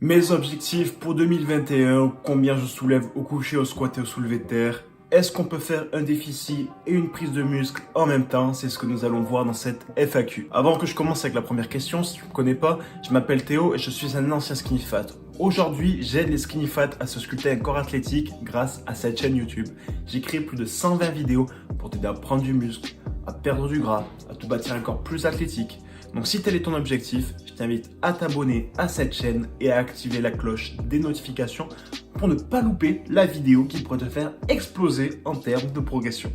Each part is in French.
Mes objectifs pour 2021, combien je soulève au coucher, au squat et au soulevé de terre. Est-ce qu'on peut faire un déficit et une prise de muscle en même temps? C'est ce que nous allons voir dans cette FAQ. Avant que je commence avec la première question, si tu ne me connais pas, je m'appelle Théo et je suis un ancien skinny fat. Aujourd'hui, j'aide les skinny fat à se sculpter un corps athlétique grâce à cette chaîne YouTube. J'ai créé plus de 120 vidéos pour t'aider à prendre du muscle, à perdre du gras, à te bâtir un corps plus athlétique. Donc si tel est ton objectif, je t'invite à t'abonner à cette chaîne et à activer la cloche des notifications pour ne pas louper la vidéo qui pourrait te faire exploser en termes de progression.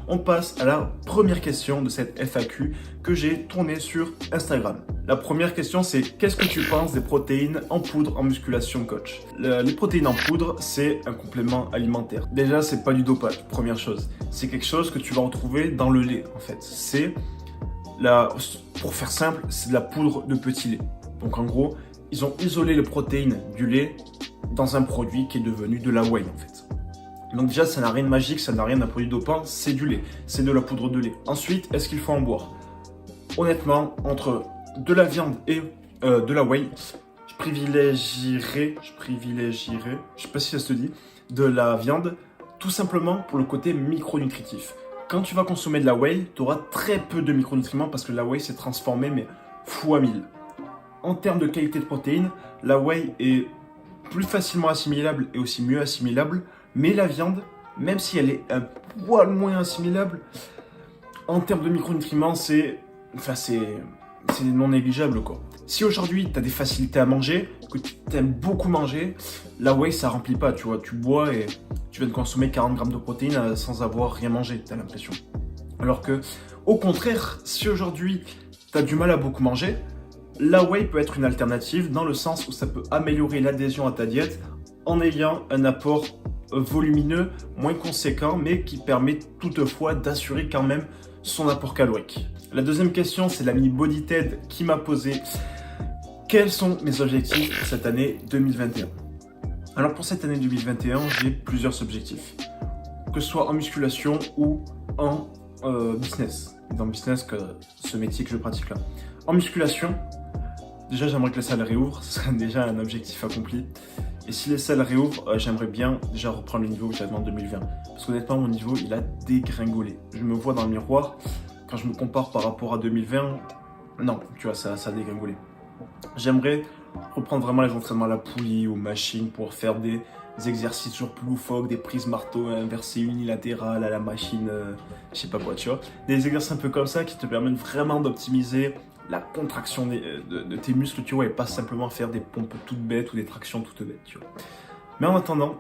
On passe à la première question de cette FAQ que j'ai tournée sur Instagram. La première question c'est: qu'est-ce que tu penses des protéines en poudre en musculation, coach? Les protéines en poudre, c'est un complément alimentaire. Déjà, c'est pas du dopage, première chose. C'est quelque chose que tu vas retrouver dans le lait en fait. Pour faire simple, c'est de la poudre de petit lait. Donc en gros, ils ont isolé les protéines du lait dans un produit qui est devenu de la whey en fait. Donc déjà, ça n'a rien de magique, ça n'a rien d'un produit dopant, c'est du lait, c'est de la poudre de lait. Ensuite, est-ce qu'il faut en boire? Honnêtement, entre de la viande et de la whey, je privilégierais, je sais pas si ça se dit, de la viande, tout simplement pour le côté micronutritif. Quand tu vas consommer de la whey, tu auras très peu de micronutriments parce que la whey s'est transformée mais fois 1000. En termes de qualité de protéines, la whey est plus facilement assimilable et aussi mieux assimilable, mais la viande, même si elle est un poil moins assimilable, en termes de micronutriments, c'est non négligeable quoi. Si aujourd'hui tu as des facilités à manger, que tu aimes beaucoup manger, la whey ça remplit pas, tu vois, tu bois et tu viens de consommer 40 grammes de protéines sans avoir rien mangé, tu as l'impression. Alors que, au contraire, si aujourd'hui tu as du mal à beaucoup manger, la whey peut être une alternative dans le sens où ça peut améliorer l'adhésion à ta diète en ayant un apport volumineux moins conséquent mais qui permet toutefois d'assurer quand même son apport calorique. La deuxième question, c'est l'ami BodyTed qui m'a posé: quels sont mes objectifs pour cette année 2021? Alors pour cette année 2021, j'ai plusieurs objectifs, que ce soit en musculation ou en business. Dans le business, ce métier que je pratique là. En musculation, déjà j'aimerais que les salles réouvrent, ce serait déjà un objectif accompli. Et si les salles réouvrent, j'aimerais bien déjà reprendre le niveau que j'avais en 2020. Parce qu'honnêtement, mon niveau, il a dégringolé. Je me vois dans le miroir, quand je me compare par rapport à 2020, non, tu vois, ça a dégringolé. J'aimerais reprendre vraiment les entraînements à la poulie, aux machines, pour faire des exercices toujours plus loufoques, des prises marteau inversées unilatérales à la machine, je sais pas quoi, tu vois. Des exercices un peu comme ça qui te permettent vraiment d'optimiser la contraction de tes muscles, tu vois, et pas simplement faire des pompes toutes bêtes ou des tractions toutes bêtes, tu vois. Mais en attendant,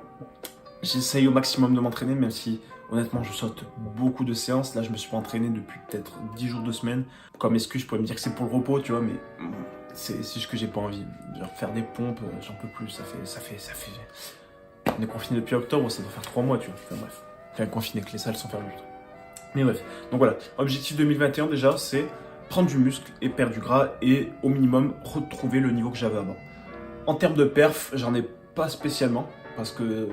j'essaye au maximum de m'entraîner, même si honnêtement je saute beaucoup de séances. Là je me suis pas entraîné depuis peut-être 10 jours, 2 semaines. Comme excuse, je pourrais me dire que c'est pour le repos, tu vois, mais c'est juste que j'ai pas envie. Genre faire des pompes, j'en peux plus, ça fait... On est confiné depuis octobre, ça doit faire 3 mois, tu vois. Enfin bref, enfin confiné, que les salles sont fermées. Mais bref, donc voilà, objectif 2021 déjà, c'est prendre du muscle et perdre du gras et au minimum retrouver le niveau que j'avais avant. En termes de perf, j'en ai pas spécialement parce que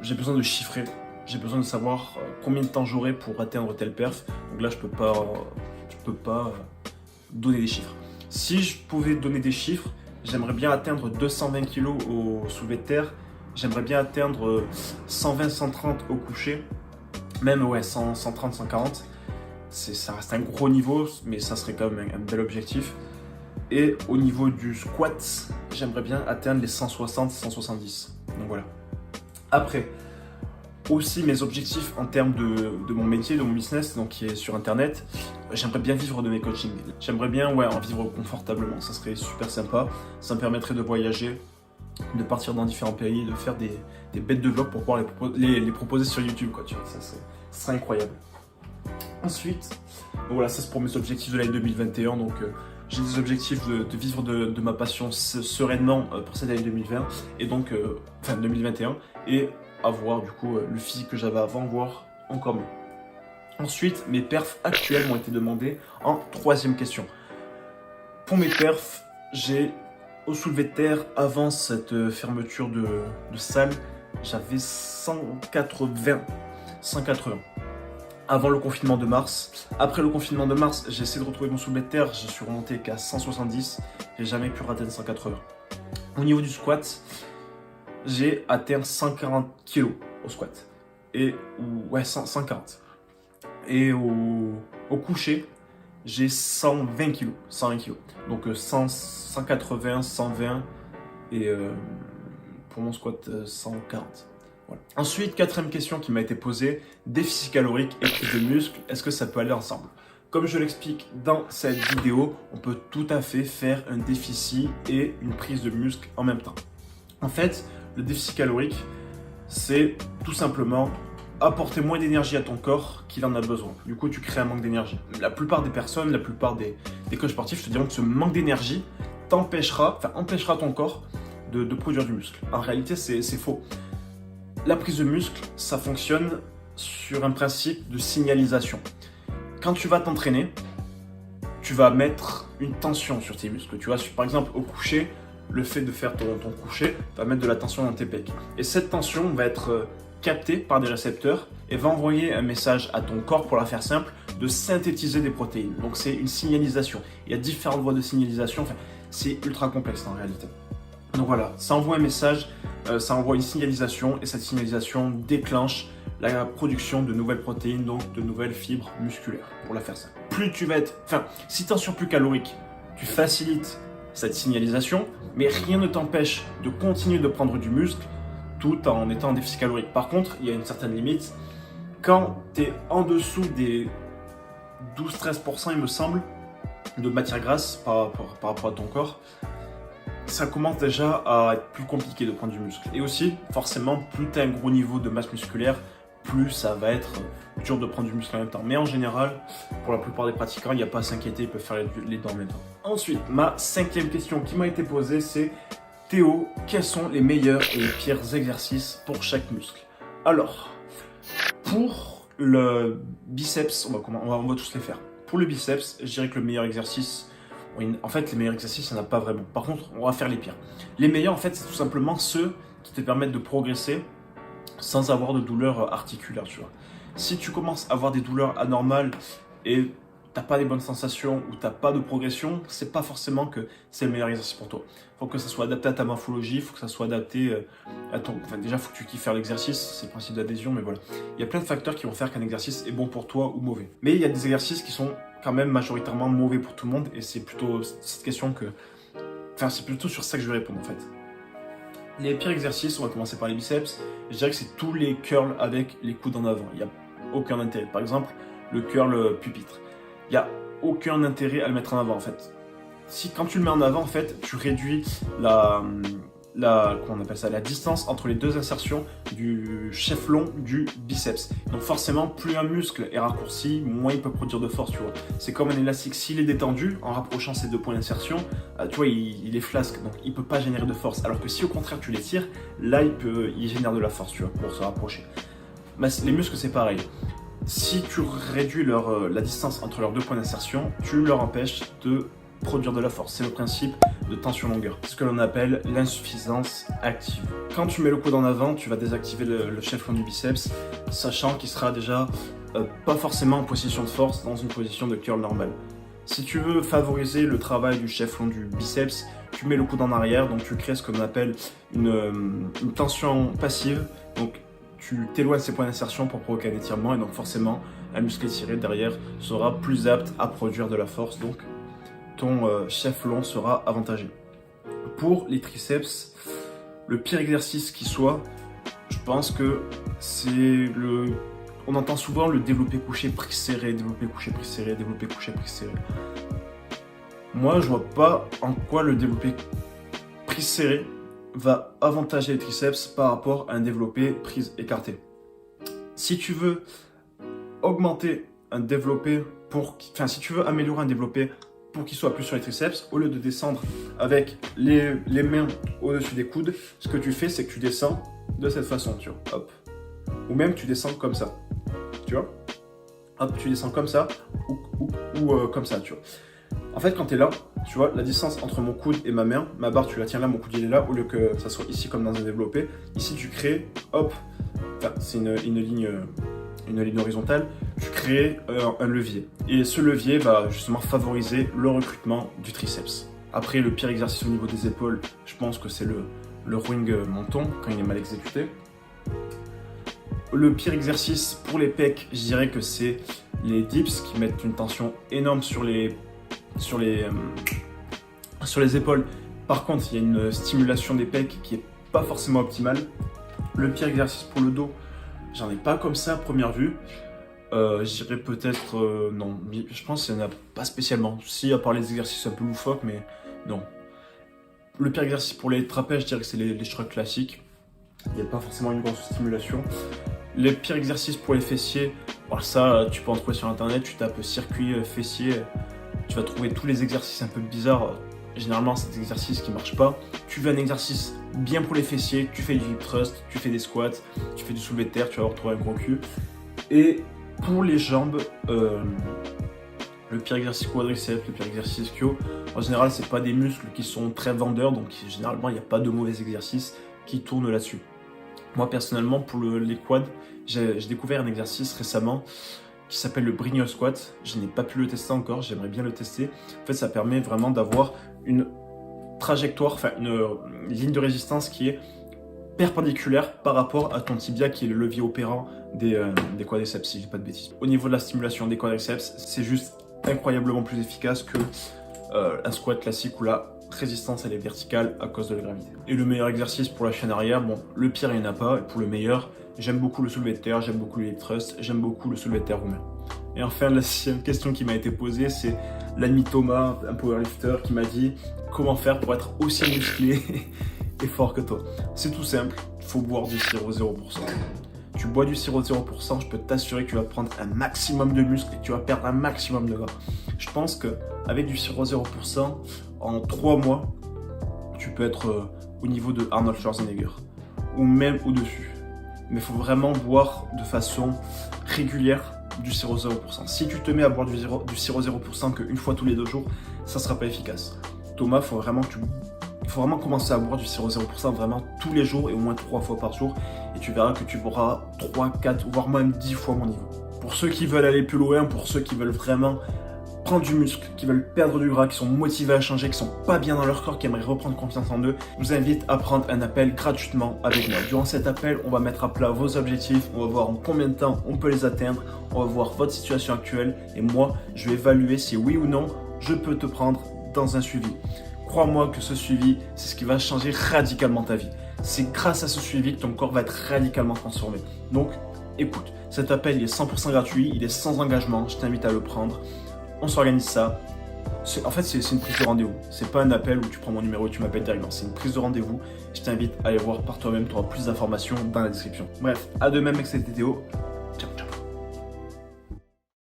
j'ai besoin de chiffrer, j'ai besoin de savoir combien de temps j'aurai pour atteindre tel perf. Donc là, je peux pas donner des chiffres. Si je pouvais donner des chiffres, j'aimerais bien atteindre 220 kg au soulevé de terre, j'aimerais bien atteindre 120-130 au coucher, même ouais 130-140. Ça reste un gros niveau, mais ça serait quand même un bel objectif. Et au niveau du squat, j'aimerais bien atteindre les 160-170. Donc voilà. Après, aussi mes objectifs en termes de mon métier, de mon business, donc qui est sur internet, j'aimerais bien vivre de mes coachings. J'aimerais bien en vivre confortablement, ça serait super sympa. Ça me permettrait de voyager, de partir dans différents pays, de faire des bêtes de vlog pour pouvoir les proposer sur YouTube, quoi, tu vois, ça serait incroyable. Ensuite, voilà, ça c'est pour mes objectifs de l'année 2021. Donc j'ai des objectifs de vivre de ma passion sereinement pour cette année 2020 et donc 2021 et avoir du coup le physique que j'avais avant, voire encore mieux. Ensuite, mes perfs actuels m'ont été demandés en troisième question. Pour mes perfs, j'ai au soulevé de terre, avant cette fermeture de salle, j'avais 180. Avant le confinement de mars. Après le confinement de mars, j'ai essayé de retrouver mon soulevé de terre, je suis remonté qu'à 170, j'ai jamais pu atteindre 180. Au niveau du squat, j'ai atteint 140 kg au squat. Et, ouais, 140. Et au coucher, j'ai 120 kg. 120 kg. Donc 180, 120 et pour mon squat 140. Voilà. Ensuite, quatrième question qui m'a été posée, déficit calorique et prise de muscle, est-ce que ça peut aller ensemble? Comme je l'explique dans cette vidéo, on peut tout à fait faire un déficit et une prise de muscle en même temps. En fait, le déficit calorique, c'est tout simplement apporter moins d'énergie à ton corps qu'il en a besoin. Du coup, tu crées un manque d'énergie. La plupart des personnes, la plupart des coachs sportifs te diront que ce manque d'énergie empêchera ton corps de produire du muscle. En réalité, c'est faux. La prise de muscle, ça fonctionne sur un principe de signalisation. Quand tu vas t'entraîner, tu vas mettre une tension sur tes muscles. Tu vois, par exemple, au coucher, le fait de faire ton coucher va mettre de la tension dans tes pecs. Et cette tension va être captée par des récepteurs et va envoyer un message à ton corps, pour la faire simple, de synthétiser des protéines. Donc c'est une signalisation. Il y a différentes voies de signalisation. Enfin, c'est ultra complexe en réalité. Donc voilà, ça envoie un message, ça envoie une signalisation et cette signalisation déclenche la production de nouvelles protéines, donc de nouvelles fibres musculaires, pour la faire simple. Plus tu vas être, si tu es en surplus calorique, tu facilites cette signalisation, mais rien ne t'empêche de continuer de prendre du muscle tout en étant en déficit calorique. Par contre, il y a une certaine limite. Quand tu es en dessous des 12-13%, il me semble, de matière grasse par rapport à ton corps, ça commence déjà à être plus compliqué de prendre du muscle. Et aussi, forcément, plus tu as un gros niveau de masse musculaire, plus ça va être dur de prendre du muscle en même temps. Mais en général, pour la plupart des pratiquants, il n'y a pas à s'inquiéter, ils peuvent faire les deux en même temps. Ensuite, ma cinquième question qui m'a été posée, c'est Théo, quels sont les meilleurs et les pires exercices pour chaque muscle? Alors, pour le biceps, on va tous les faire. Pour le biceps, je dirais que le meilleur exercice, en fait, les meilleurs exercices, il n'y en a pas vraiment. Par contre, on va faire les pires. Les meilleurs, en fait, c'est tout simplement ceux qui te permettent de progresser sans avoir de douleurs articulaires, tu vois. Si tu commences à avoir des douleurs anormales et t'as pas des bonnes sensations ou t'as pas de progression, c'est pas forcément que c'est le meilleur exercice pour toi. Il faut que ça soit adapté à ta morphologie, il faut que ça soit adapté à ton... Enfin, déjà, il faut que tu kiffes faire l'exercice, c'est le principe d'adhésion, mais voilà. Il y a plein de facteurs qui vont faire qu'un exercice est bon pour toi ou mauvais. Mais il y a des exercices qui sont quand même majoritairement mauvais pour tout le monde et c'est plutôt cette question que... Enfin, c'est plutôt sur ça que je vais répondre en fait. Les pires exercices, on va commencer par les biceps. Je dirais que c'est tous les curls avec les coudes en avant. Il n'y a aucun intérêt. Par exemple, le curl pupitre. Il n'y a aucun intérêt à le mettre en avant en fait. Quand tu le mets en avant, en fait, tu réduis comment on appelle ça, la distance entre les deux insertions du chef-long du biceps. Donc forcément, plus un muscle est raccourci, moins il peut produire de force, tu vois. C'est comme un élastique, s'il est détendu, en rapprochant ces deux points d'insertion, tu vois, il est flasque, donc il peut pas générer de force. Alors que si au contraire tu les tires, là il génère de la force, tu vois, pour se rapprocher. Mais les muscles, c'est pareil. Si tu réduis la distance entre leurs deux points d'insertion, tu leur empêches de produire de la force. C'est le principe de tension-longueur, ce que l'on appelle l'insuffisance active. Quand tu mets le coude en avant, tu vas désactiver le chef-long du biceps, sachant qu'il sera déjà pas forcément en position de force dans une position de curl normale. Si tu veux favoriser le travail du chef-long du biceps, tu mets le coude en arrière, donc tu crées ce que l'on appelle une tension passive. Donc tu t'éloignes ces points d'insertion pour provoquer un étirement et donc forcément un muscle étiré derrière sera plus apte à produire de la force, donc ton chef-long sera avantagé. Pour les triceps, le pire exercice qui soit, je pense que c'est on entend souvent le développé couché prise serré, développé couché prise serré, développé couché prise serré. Moi, je vois pas en quoi le développé prise serré va avantager les triceps par rapport à un développé prise écarté. Si tu veux augmenter un développé si tu veux améliorer un développé pour qu'il soit plus sur les triceps, au lieu de descendre avec les mains au-dessus des coudes, ce que tu fais, c'est que tu descends de cette façon, tu vois, hop. Ou même tu descends comme ça, tu vois. Hop, tu descends comme ça ou comme ça, tu vois. En fait, quand tu es là, tu vois, la distance entre mon coude et ma main, ma barre, tu la tiens là, mon coude il est là, au lieu que ça soit ici comme dans un développé. Ici, tu crées, hop, c'est une ligne horizontale, tu crées un levier. Et ce levier va justement favoriser le recrutement du triceps. Après, le pire exercice au niveau des épaules, je pense que c'est le rowing menton quand il est mal exécuté. Le pire exercice pour les pecs, je dirais que c'est les dips qui mettent une tension énorme sur les épaules. Par contre, il y a une stimulation des pecs qui est pas forcément optimale. Le pire exercice pour le dos, j'en ai pas comme ça à première vue. Je dirais peut-être non, je pense qu'il n'y en a pas spécialement. Si, à part les exercices un peu loufoques, mais non. Le pire exercice pour les trapèzes, je dirais que c'est les shrugs classiques. Il n'y a pas forcément une grosse stimulation. Les pires exercices pour les fessiers, alors ça, tu peux en trouver sur internet, tu tapes circuit fessier, tu vas trouver tous les exercices un peu bizarres. Généralement, c'est des exercices qui ne marchent pas. Tu veux un exercice bien pour les fessiers, tu fais du hip thrust, tu fais des squats, tu fais du soulevé de terre, tu vas retrouver un gros cul. Et pour les jambes, le pire exercice quadriceps, le pire exercice ischio, en général, c'est pas des muscles qui sont très vendeurs, donc généralement, il n'y a pas de mauvais exercices qui tournent là-dessus. Moi, personnellement, pour les quads, j'ai découvert un exercice récemment qui s'appelle le Brignol Squat. Je n'ai pas pu le tester encore, j'aimerais bien le tester. En fait, ça permet vraiment d'avoir une trajectoire, enfin une ligne de résistance qui est perpendiculaire par rapport à ton tibia qui est le levier opérant des quadriceps, si je dis pas de bêtises. Au niveau de la stimulation des quadriceps, c'est juste incroyablement plus efficace que un squat classique où la résistance elle est verticale à cause de la gravité. Et le meilleur exercice pour la chaîne arrière, bon, le pire il n'y en a pas, et pour le meilleur, j'aime beaucoup le soulevé de terre, j'aime beaucoup le hip thrust, j'aime beaucoup le soulevé de terre roumain. Et enfin, la 6e question qui m'a été posée, c'est l'ami Thomas, un powerlifter, qui m'a dit comment faire pour être aussi musclé et fort que toi. C'est tout simple, il faut boire du sirop 0%. Tu bois du sirop 0%, je peux t'assurer que tu vas prendre un maximum de muscles et tu vas perdre un maximum de gras. Je pense qu'avec du sirop 0%, en 3 mois, tu peux être au niveau de Arnold Schwarzenegger ou même au-dessus. Mais il faut vraiment boire de façon régulière du sirop 0%. Si tu te mets à boire du sirop 0% qu'une fois tous les 2 jours, ça ne sera pas efficace. Thomas, il faut vraiment commencer à boire du sirop 0% vraiment tous les jours et au moins 3 fois par jour. Et tu verras que tu boiras 3, 4, voire même 10 fois mon niveau. Pour ceux qui veulent aller plus loin, pour ceux qui veulent vraiment prendre du muscle, qui veulent perdre du gras, qui sont motivés à changer, qui sont pas bien dans leur corps, qui aimeraient reprendre confiance en eux, je vous invite à prendre un appel gratuitement avec moi. Durant cet appel, on va mettre à plat vos objectifs, on va voir en combien de temps on peut les atteindre, on va voir votre situation actuelle et moi, je vais évaluer si oui ou non, je peux te prendre dans un suivi. Crois-moi que ce suivi, c'est ce qui va changer radicalement ta vie. C'est grâce à ce suivi que ton corps va être radicalement transformé. Donc, écoute, cet appel il est 100% gratuit, il est sans engagement, je t'invite à le prendre. On s'organise ça. En fait, c'est une prise de rendez-vous. C'est pas un appel où tu prends mon numéro et tu m'appelles directement. C'est une prise de rendez-vous. Je t'invite à aller voir par toi-même. Tu auras plus d'informations dans la description. Bref, à de même avec cette vidéo.